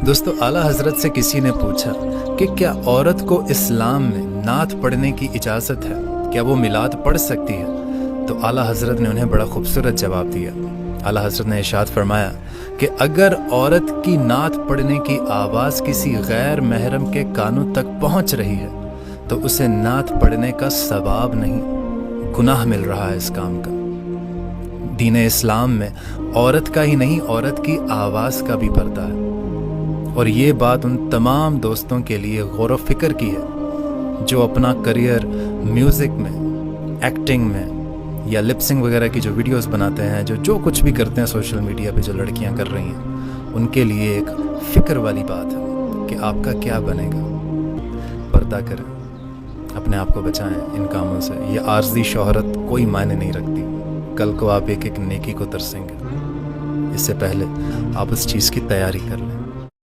दोस्तों, आला हज़रत से किसी ने पूछा कि क्या औरत को इस्लाम में नात पढ़ने की इजाज़त है, क्या वो मिलाद पढ़ सकती है? तो आला हज़रत ने उन्हें बड़ा खूबसूरत जवाब दिया। आला हज़रत ने इरशाद फरमाया कि अगर औरत की नात पढ़ने की आवाज़ किसी गैर महरम के कानों तक पहुंच रही है तो उसे नात पढ़ने का सवाब नहीं, गुनाह मिल रहा है इस काम का। दीन इस्लाम में औरत का ही नहीं, औरत की आवाज़ का भी पर्दा है। और ये बात उन तमाम दोस्तों के लिए गौर व फिक्र की है जो अपना करियर म्यूज़िक में, एक्टिंग में या लिपसिंग वगैरह की जो वीडियोस बनाते हैं, जो कुछ भी करते हैं सोशल मीडिया पे, जो लड़कियां कर रही हैं, उनके लिए एक फ़िक्र वाली बात है कि आपका क्या बनेगा। पर्दा करें, अपने आप को बचाएं इन कामों से। ये आर्जी शोहरत कोई मायने नहीं रखती। कल को आप एक एक नेकी को तरसेंगे। इससे पहले आप उस चीज़ की तैयारी कर लें।